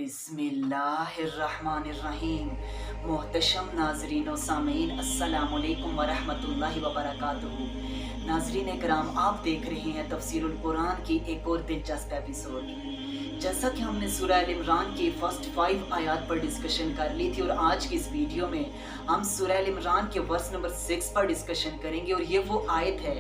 बिस्मिल्लाहिर्रहमानिर्रहीम। मोहतशम नाजरीन व सामीन, अस्सलामु अलैकुम वरहमतुल्लाहि वबरकातुहू। नाजरीन कराम, आप देख रहे हैं तफसीरुल कुरान की एक और दिलचस्प एपिसोड। जैसा कि हमने सूरह अल इमरान की फर्स्ट 5 आयत पर डिस्कशन कर ली थी, और आज की इस वीडियो में हम सूरह अल इमरान के वर्स नंबर 6 पर डिस्कशन करेंगे। और ये वो आयत है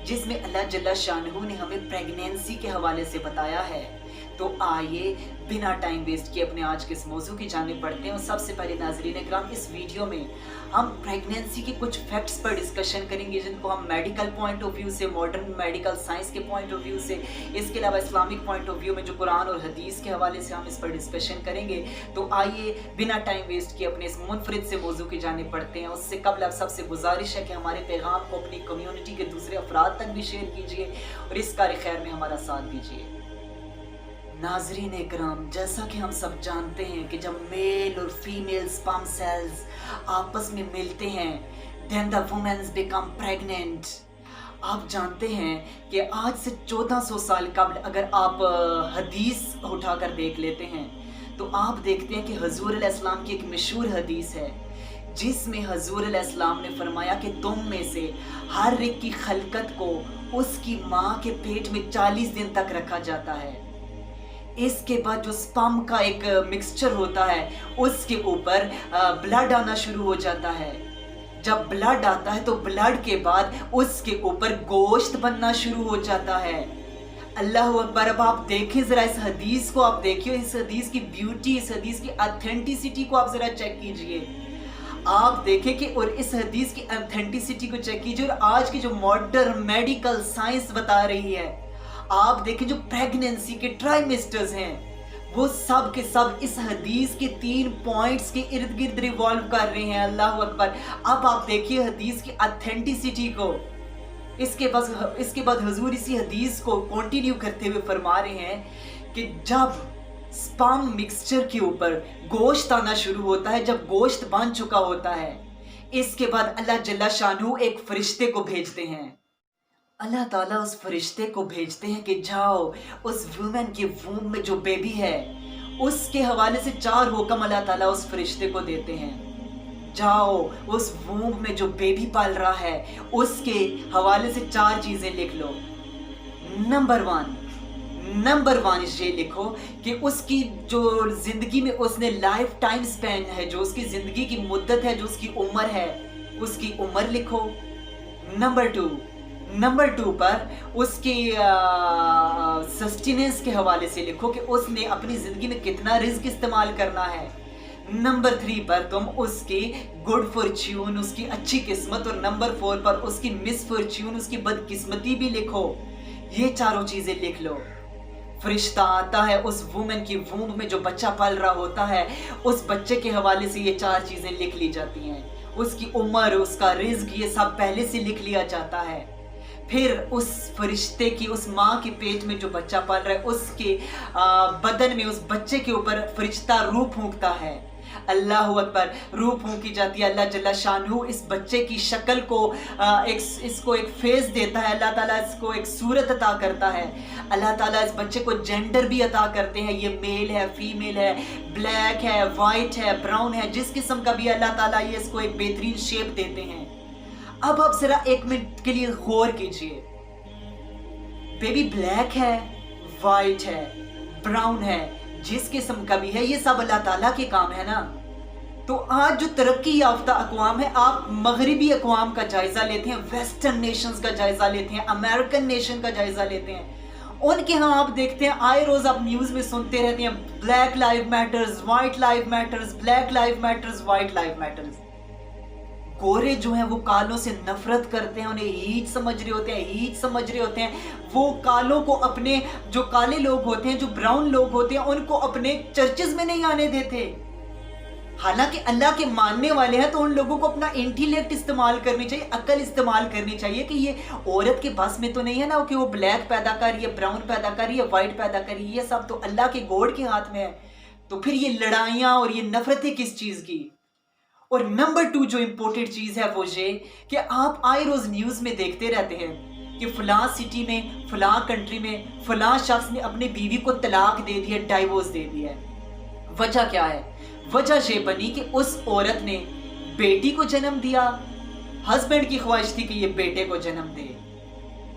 जिसमें अल्लाह जल्ला शानहू ने हमें प्रेगनेंसी के हवाले से बताया है। तो आइए बिना टाइम वेस्ट किए अपने आज के इस मौजू की जानिब बढ़ते हैं। और सबसे पहले नाज़रीन इकराम, इस वीडियो में हम प्रेगनेंसी के कुछ फैक्ट्स पर डिस्कशन करेंगे जिनको हम मेडिकल पॉइंट ऑफ व्यू से, मॉडर्न मेडिकल साइंस के पॉइंट ऑफ व्यू से, इसके अलावा इस्लामिक पॉइंट ऑफ व्यू में जो कुरान और हदीस के हवाले से हम इस पर डिस्कशन करेंगे। तो आइए बिना टाइम वेस्ट किए अपने इस मुनफरिद से मौजू की जानिब बढ़ते हैं। उससे कबल आप सबसे गुजारिश है कि हमारे पैगाम को अपनी कम्युनिटी के दूसरे अफराद तक भी शेयर कीजिए और इस कार खैर में हमारा साथ दीजिए। नाजरीन इकराम, जैसा कि हम सब जानते हैं कि जब मेल और फीमेल स्पर्म सेल्स आपस में मिलते हैं, then the womens become pregnant. आप जानते हैं कि आज से 1400 साल कबल अगर आप हदीस उठाकर देख लेते हैं तो आप देखते हैं कि हुजूर अलैहिस्सलाम की एक मशहूर हदीस है जिसमें हुजूर अलैहिस्सलाम ने फरमाया कि तुम में से हर एक की खलकत को उसकी माँ के पेट में 40 दिन तक रखा जाता है। इसके बाद जो स्पर्म का एक मिक्सचर होता है उसके ऊपर ब्लड आना शुरू हो जाता है। जब ब्लड आता है तो ब्लड के बाद उसके ऊपर गोश्त बनना शुरू हो जाता है। अल्लाह अकबर। अब आप देखें जरा इस हदीस को, आप देखिए इस हदीस की ब्यूटी, इस हदीस की ऑथेंटिसिटी को आप जरा चेक कीजिए। आप देखें कि और इस हदीस की ऑथेंटिसिटी को चेक कीजिए और आज की जो मॉडर्न मेडिकल साइंस बता रही है, आप देखें जो प्रेगनेंसी के ट्राइमेस्टर्स हैं वो सब के सब इस हदीस के 3 पॉइंट्स के इर्द गिर्द रिवॉल्व कर रहे हैं। अल्लाह अकबर। अब आप देखिए हदीस की ऑथेंटिसिटी को। इसके बाद हुजूर इसी हदीस को कंटिन्यू करते हुए फरमा रहे हैं कि जब स्पर्म मिक्सचर के ऊपर गोश्त आना शुरू होता है, जब गोश्त बन चुका होता है, इसके बाद अल्लाह जल्ला शानहू एक फरिश्ते को भेजते हैं। अल्लाह ताला उस फरिश्ते को भेजते हैं कि जाओ उस वुमेन के वूम में जो बेबी है उसके हवाले से 4 हुक्म अल्लाह ताला उस फरिश्ते को देते हैं। जाओ उस वूम में जो बेबी पल रहा है उसके हवाले से 4 चीज़ें लिख लो। नंबर वन ये लिखो कि उसकी जो ज़िंदगी में उसने लाइफ टाइम स्पेन है, जो उसकी ज़िंदगी की मुद्दत है, जो उसकी उम्र है, उसकी उम्र लिखो। नंबर 2 पर उसकी सस्टेनेंस के हवाले से लिखो कि उसने अपनी ज़िंदगी में कितना रिस्क इस्तेमाल करना है। नंबर 3 पर तुम उसकी गुड फॉर्च्यून, उसकी अच्छी किस्मत, और नंबर 4 पर उसकी मिस फॉर्च्यून, उसकी बदकिस्मती भी लिखो। ये चारों चीज़ें लिख लो। फरिश्ता आता है उस वुमेन की वूम में जो बच्चा पल रहा होता है, उस बच्चे के हवाले से ये 4 चीज़ें लिख ली जाती हैं। उसकी उम्र, उसका रिस्क, ये सब पहले से लिख लिया जाता है। फिर उस फरिश्ते की, उस माँ के पेट में जो बच्चा पल रहा है उसके बदन में, उस बच्चे के ऊपर फरिश्ता रूह फूंकता है। अल्लाह अकबर। रूह फूंकी जाती है। अल्लाह जल्ला शानहू इस बच्चे की शक्ल को इसको एक फेस देता है। अल्लाह ताला इसको एक सूरत अता करता है। अल्लाह ताला इस बच्चे को जेंडर भी अता करते हैं। ये मेल है, फीमेल है, ब्लैक है, वाइट है, ब्राउन है, जिस किस्म का भी अल्लाह ताला ये इसको एक बेहतरीन शेप देते हैं। अब आप जरा 1 मिनट के लिए गौर कीजिए। बेबी ब्लैक है, वाइट है, ब्राउन है, जिस किस्म का भी है, ये सब अल्लाह ताला के काम है ना। तो आज जो तरक्की याफ्ता अक़वाम है, आप मगरिबी अक़वाम का जायजा लेते हैं, वेस्टर्न नेशंस का जायजा लेते हैं, अमेरिकन नेशन का जायजा लेते हैं, उनके यहाँ आप देखते हैं आए रोज आप न्यूज में सुनते रहते हैं black live matters, white live matters, black live matters, white live matters. गोरे जो हैं वो कालों से नफरत करते हैं, उन्हें हीच समझ रहे होते हैं। वो कालों को, अपने जो काले लोग होते हैं, जो ब्राउन लोग होते हैं, उनको अपने चर्चेस में नहीं आने देते। हालांकि अल्लाह के मानने वाले हैं तो उन लोगों को अपना इंटेलेक्ट इस्तेमाल करनी चाहिए, अक्ल इस्तेमाल करनी चाहिए कि ये औरत के बस में तो नहीं है ना कि वो ब्लैक पैदा कर रही है, ब्राउन पैदा कर रही है, वाइट पैदा कर रही है। ये सब तो अल्लाह के गॉड के हाथ में है। तो फिर ये लड़ाइयाँ और ये नफरतें किस चीज़ की। और नंबर 2 जो इंपॉर्टेंट चीज़ है वो ये कि आप आए रोज़ न्यूज़ में देखते रहते हैं कि फलां सिटी में, फलां कंट्री में फलां शख्स ने अपने बीवी को तलाक दे दिया, डाइवोर्स दे दिया है। وجہ کیا ہے؟ وجہ یہ بنی کہ اس عورت نے بیٹی کو جنم دیا، ہسبینڈ کی خواہش تھی کہ یہ بیٹے کو جنم دے،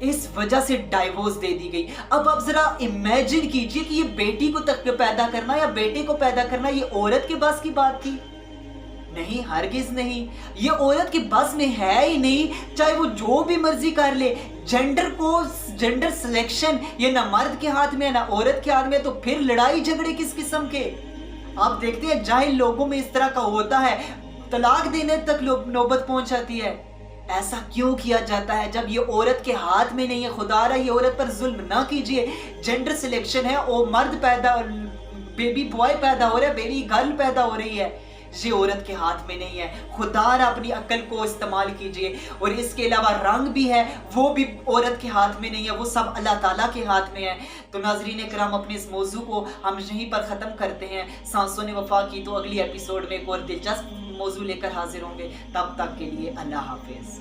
اس وجہ سے ڈائیورس دے دی گئی۔ اب آپ ذرا امیجن کیجئے کہ یہ بیٹی کو تک پیدا کرنا یا بیٹے کو پیدا کرنا یہ عورت کے بس کی بات تھی؟ نہیں، ہرگز نہیں، یہ عورت کے بس میں ہے ہی نہیں، چاہے وہ جو بھی مرضی کر لے۔ جنڈر سلیکشن یہ نہ مرد کے ہاتھ میں ہے نہ عورت کے ہاتھ میں، تو پھر لڑائی جھگڑے کس قسم کے؟ آپ دیکھتے ہیں جاہل لوگوں میں اس طرح کا ہوتا ہے، طلاق دینے تک نوبت پہنچ جاتی ہے۔ ایسا کیوں کیا جاتا ہے جب یہ عورت کے ہاتھ میں نہیں ہے؟ خدا رہا یہ عورت پر ظلم نہ کیجئے، جنڈر سلیکشن ہے، وہ مرد پیدا، بیبی بوائے پیدا ہو رہا ہے، بیبی گرل پیدا ہو رہی ہے، یہ عورت کے ہاتھ میں نہیں ہے۔ خدا رہا اپنی عقل کو استعمال کیجئے، اور اس کے علاوہ رنگ بھی ہے، وہ بھی عورت کے ہاتھ میں نہیں ہے، وہ سب اللہ تعالیٰ کے ہاتھ میں ہے۔ تو ناظرین کرام، اپنے اس موضوع کو ہم یہیں پر ختم کرتے ہیں۔ سانسوں نے وفا کی تو اگلی ایپیسوڈ میں ایک اور دلچسپ موضوع لے کر حاضر ہوں گے، تب تک کے لیے اللہ حافظ۔